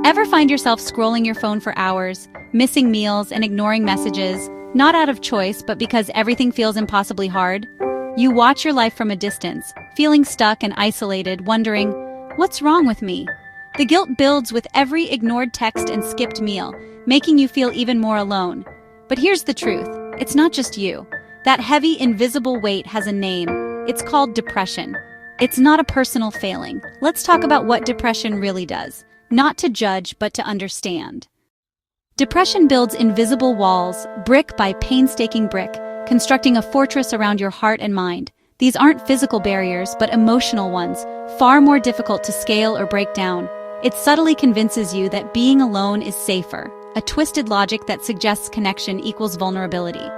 Ever find yourself scrolling your phone for hours, missing meals and ignoring messages, not out of choice but because everything feels impossibly hard? You watch your life from a distance, feeling stuck and isolated, wondering, what's wrong with me? The guilt builds with every ignored text and skipped meal, making you feel even more alone. But here's the truth, it's not just you. That heavy, invisible weight has a name. It's called depression. It's not a personal failing. Let's talk about what depression really does. Not to judge, but to understand. Depression builds invisible walls, brick by painstaking brick, constructing a fortress around your heart and mind. These aren't physical barriers, but emotional ones, far more difficult to scale or break down. It subtly convinces you that being alone is safer, a twisted logic that suggests connection equals vulnerability.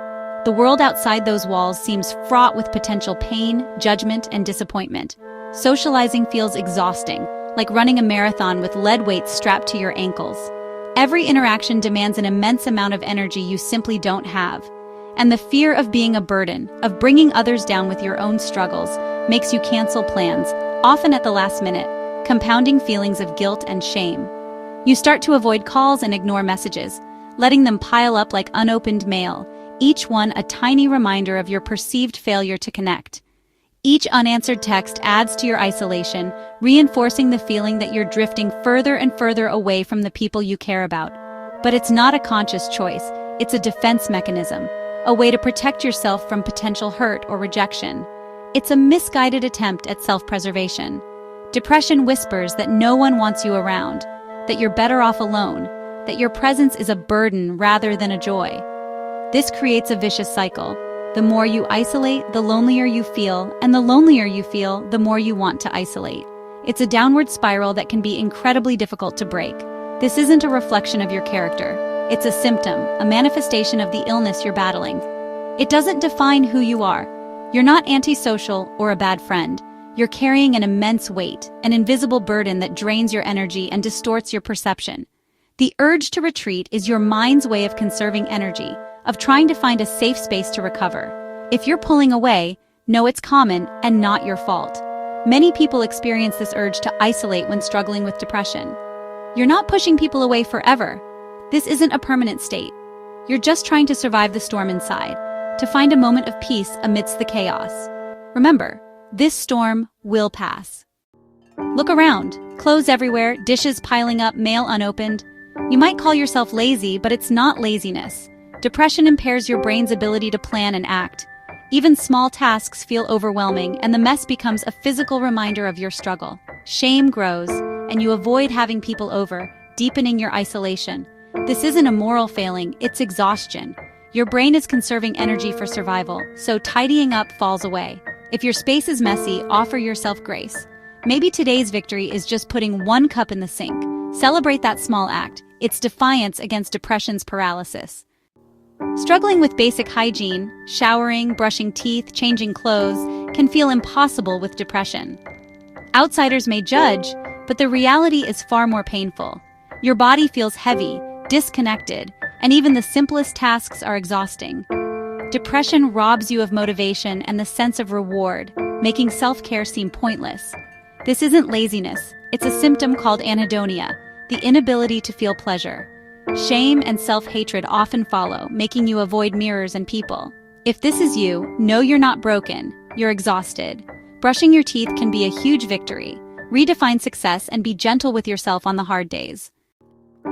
The world outside those walls seems fraught with potential pain, judgment, and disappointment. Socializing feels exhausting, like running a marathon with lead weights strapped to your ankles. Every interaction demands an immense amount of energy you simply don't have. And the fear of being a burden, of bringing others down with your own struggles, makes you cancel plans, often at the last minute, compounding feelings of guilt and shame. You start to avoid calls and ignore messages, letting them pile up like unopened mail, each one a tiny reminder of your perceived failure to connect. Each unanswered text adds to your isolation, reinforcing the feeling that you're drifting further and further away from the people you care about. But it's not a conscious choice, it's a defense mechanism, a way to protect yourself from potential hurt or rejection. It's a misguided attempt at self-preservation. Depression whispers that no one wants you around, that you're better off alone, that your presence is a burden rather than a joy. This creates a vicious cycle. The more you isolate, the lonelier you feel, and the lonelier you feel, the more you want to isolate. It's a downward spiral that can be incredibly difficult to break. This isn't a reflection of your character. It's a symptom, a manifestation of the illness you're battling. It doesn't define who you are. You're not antisocial or a bad friend. You're carrying an immense weight, an invisible burden that drains your energy and distorts your perception. The urge to retreat is your mind's way of conserving energy, of trying to find a safe space to recover. If you're pulling away, know it's common and not your fault. Many people experience this urge to isolate when struggling with depression. You're not pushing people away forever. This isn't a permanent state. You're just trying to survive the storm inside, to find a moment of peace amidst the chaos. Remember, this storm will pass. Look around. Clothes everywhere, dishes piling up, mail unopened. You might call yourself lazy, but it's not laziness. Depression impairs your brain's ability to plan and act. Even small tasks feel overwhelming, and the mess becomes a physical reminder of your struggle. Shame grows, and you avoid having people over, deepening your isolation. This isn't a moral failing, it's exhaustion. Your brain is conserving energy for survival, so tidying up falls away. If your space is messy, offer yourself grace. Maybe today's victory is just putting one cup in the sink. Celebrate that small act. It's defiance against depression's paralysis. Struggling with basic hygiene, showering, brushing teeth, changing clothes, can feel impossible with depression. Outsiders may judge, but the reality is far more painful. Your body feels heavy, disconnected, and even the simplest tasks are exhausting. Depression robs you of motivation and the sense of reward, making self-care seem pointless. This isn't laziness, it's a symptom called anhedonia, the inability to feel pleasure. Shame and self-hatred often follow, making you avoid mirrors and people. If this is you, know you're not broken, you're exhausted. Brushing your teeth can be a huge victory. Redefine success and be gentle with yourself on the hard days.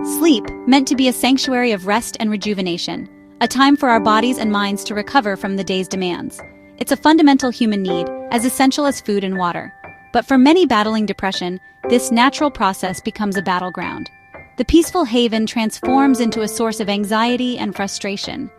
Sleep, meant to be a sanctuary of rest and rejuvenation, a time for our bodies and minds to recover from the day's demands. It's a fundamental human need, as essential as food and water. But for many battling depression, this natural process becomes a battleground. The peaceful haven transforms into a source of anxiety and frustration.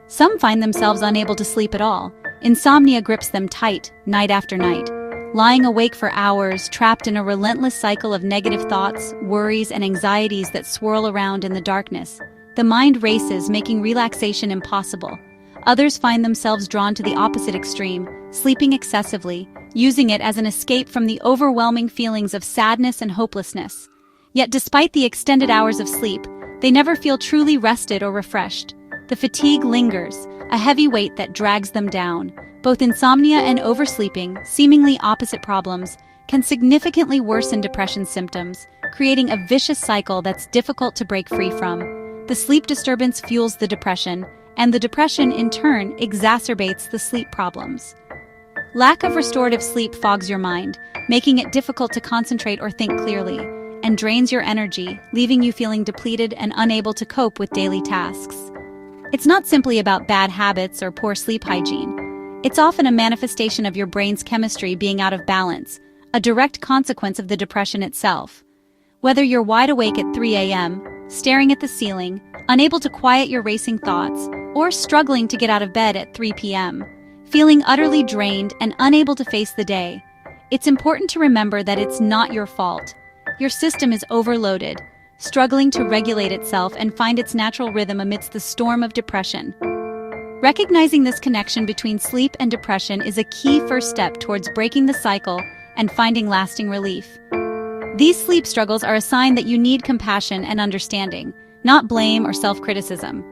Some find themselves unable to sleep at all. Insomnia grips them tight, night after night. Lying awake for hours, trapped in a relentless cycle of negative thoughts, worries, and anxieties that swirl around in the darkness. The mind races, making relaxation impossible. Others find themselves drawn to the opposite extreme, sleeping excessively, using it as an escape from the overwhelming feelings of sadness and hopelessness. Yet despite the extended hours of sleep, they never feel truly rested or refreshed. The fatigue lingers, a heavy weight that drags them down. Both insomnia and oversleeping, seemingly opposite problems, can significantly worsen depression symptoms, creating a vicious cycle that's difficult to break free from. The sleep disturbance fuels the depression, and the depression, in turn, exacerbates the sleep problems. Lack of restorative sleep fogs your mind, making it difficult to concentrate or think clearly, and drains your energy, leaving you feeling depleted and unable to cope with daily tasks. It's not simply about bad habits or poor sleep hygiene. It's often a manifestation of your brain's chemistry being out of balance, a direct consequence of the depression itself. Whether you're wide awake at 3 a.m., staring at the ceiling, unable to quiet your racing thoughts, or struggling to get out of bed at 3 p.m., feeling utterly drained and unable to face the day, it's important to remember that it's not your fault. Your system is overloaded, struggling to regulate itself and find its natural rhythm amidst the storm of depression. Recognizing this connection between sleep and depression is a key first step towards breaking the cycle and finding lasting relief. These sleep struggles are a sign that you need compassion and understanding, not blame or self-criticism.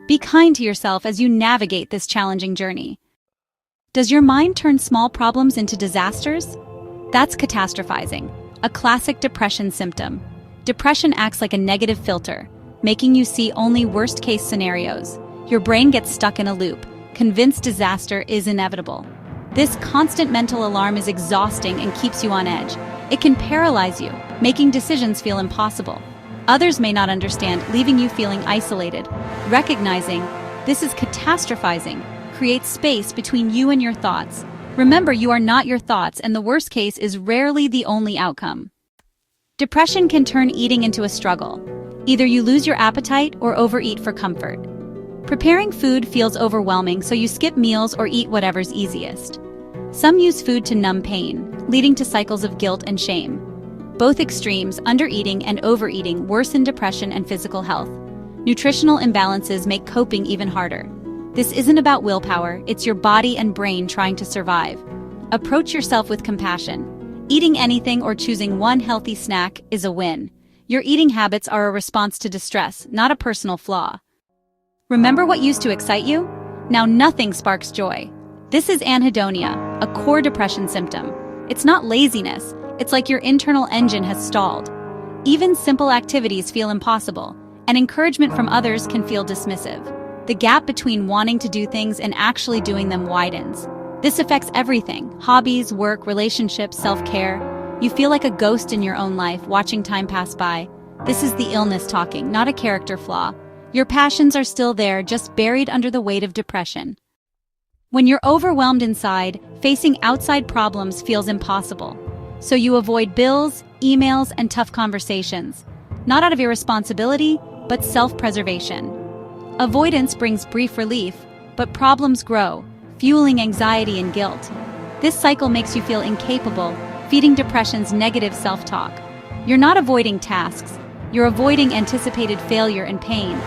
Be kind to yourself as you navigate this challenging journey. Does your mind turn small problems into disasters? That's catastrophizing, a classic depression symptom. Depression acts like a negative filter, making you see only worst-case scenarios. Your brain gets stuck in a loop, convinced disaster is inevitable. This constant mental alarm is exhausting and keeps you on edge. It can paralyze you, making decisions feel impossible. Others may not understand, leaving you feeling isolated. Recognizing this is catastrophizing creates space between you and your thoughts. Remember, you are not your thoughts, and the worst case is rarely the only outcome. Depression can turn eating into a struggle. Either you lose your appetite or overeat for comfort. Preparing food feels overwhelming, so you skip meals or eat whatever's easiest. Some use food to numb pain, leading to cycles of guilt and shame. Both extremes, undereating and overeating, worsen depression and physical health. Nutritional imbalances make coping even harder. This isn't about willpower, it's your body and brain trying to survive. Approach yourself with compassion. Eating anything or choosing one healthy snack is a win. Your eating habits are a response to distress, not a personal flaw. Remember what used to excite you? Now nothing sparks joy. This is anhedonia, a core depression symptom. It's not laziness, it's like your internal engine has stalled. Even simple activities feel impossible, and encouragement from others can feel dismissive. The gap between wanting to do things and actually doing them widens. This affects everything: hobbies, work, relationships, self-care. You feel like a ghost in your own life, watching time pass by. This is the illness talking, not a character flaw. Your passions are still there, just buried under the weight of depression. When you're overwhelmed inside, facing outside problems feels impossible. So you avoid bills, emails, and tough conversations. Not out of irresponsibility, but self-preservation. Avoidance brings brief relief, but problems grow, fueling anxiety and guilt. This cycle makes you feel incapable, feeding depression's negative self-talk. You're not avoiding tasks, you're avoiding anticipated failure and pain.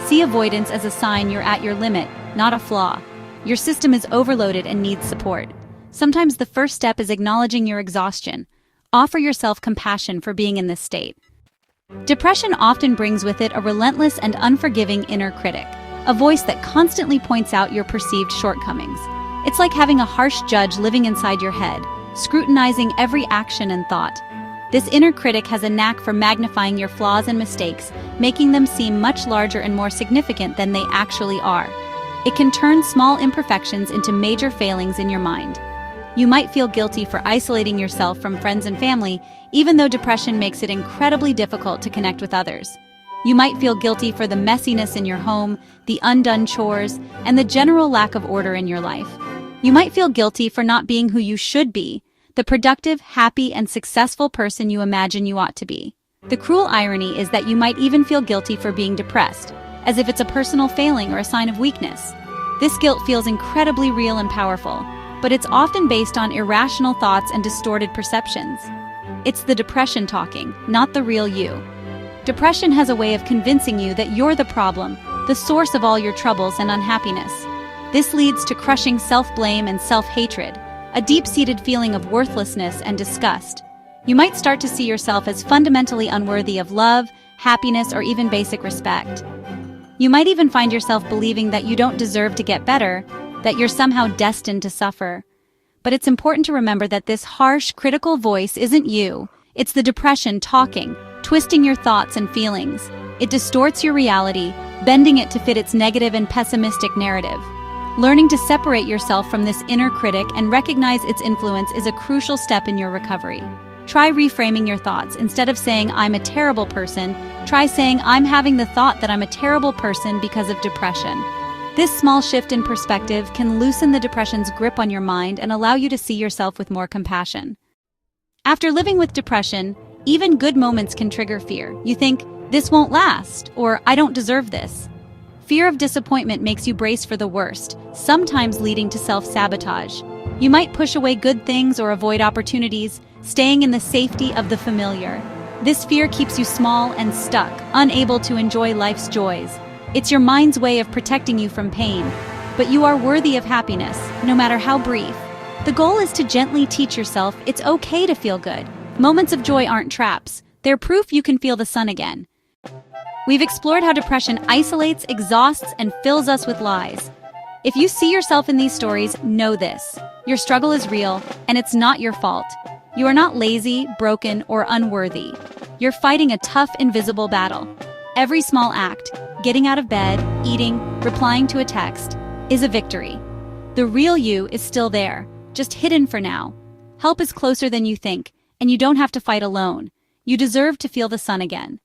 See avoidance as a sign you're at your limit, not a flaw. Your system is overloaded and needs support. Sometimes the first step is acknowledging your exhaustion. Offer yourself compassion for being in this state. Depression often brings with it a relentless and unforgiving inner critic, a voice that constantly points out your perceived shortcomings. It's like having a harsh judge living inside your head, scrutinizing every action and thought. This inner critic has a knack for magnifying your flaws and mistakes, making them seem much larger and more significant than they actually are. It can turn small imperfections into major failings in your mind. You might feel guilty for isolating yourself from friends and family, even though depression makes it incredibly difficult to connect with others. You might feel guilty for the messiness in your home, the undone chores, and the general lack of order in your life. You might feel guilty for not being who you should be, the productive, happy, and successful person you imagine you ought to be. The cruel irony is that you might even feel guilty for being depressed, as if it's a personal failing or a sign of weakness. This guilt feels incredibly real and powerful, but it's often based on irrational thoughts and distorted perceptions. It's the depression talking, not the real you. Depression has a way of convincing you that you're the problem, the source of all your troubles and unhappiness. This leads to crushing self-blame and self-hatred, a deep-seated feeling of worthlessness and disgust. You might start to see yourself as fundamentally unworthy of love, happiness, or even basic respect. You might even find yourself believing that you don't deserve to get better, that you're somehow destined to suffer. but it's important to remember that this harsh, critical voice isn't you. It's the depression talking, twisting your thoughts and feelings. It distorts your reality, bending it to fit its negative and pessimistic narrative. Learning to separate yourself from this inner critic and recognize its influence is a crucial step in your recovery. Try reframing your thoughts. Instead of saying, "I'm a terrible person," try saying, "I'm having the thought that I'm a terrible person because of depression." This small shift in perspective can loosen the depression's grip on your mind and allow you to see yourself with more compassion. After living with depression, even good moments can trigger fear. You think, "This won't last," or "I don't deserve this." Fear of disappointment makes you brace for the worst, sometimes leading to self-sabotage. You might push away good things or avoid opportunities, staying in the safety of the familiar. This fear keeps you small and stuck, unable to enjoy life's joys. It's your mind's way of protecting you from pain. But you are worthy of happiness, no matter how brief. The goal is to gently teach yourself it's okay to feel good. Moments of joy aren't traps. They're proof you can feel the sun again. We've explored how depression isolates, exhausts, and fills us with lies. If you see yourself in these stories, know this. Your struggle is real, and it's not your fault. You are not lazy, broken, or unworthy. You're fighting a tough, invisible battle. Every small act, getting out of bed, eating, replying to a text, is a victory. The real you is still there, just hidden for now. Help is closer than you think, and you don't have to fight alone. You deserve to feel the sun again.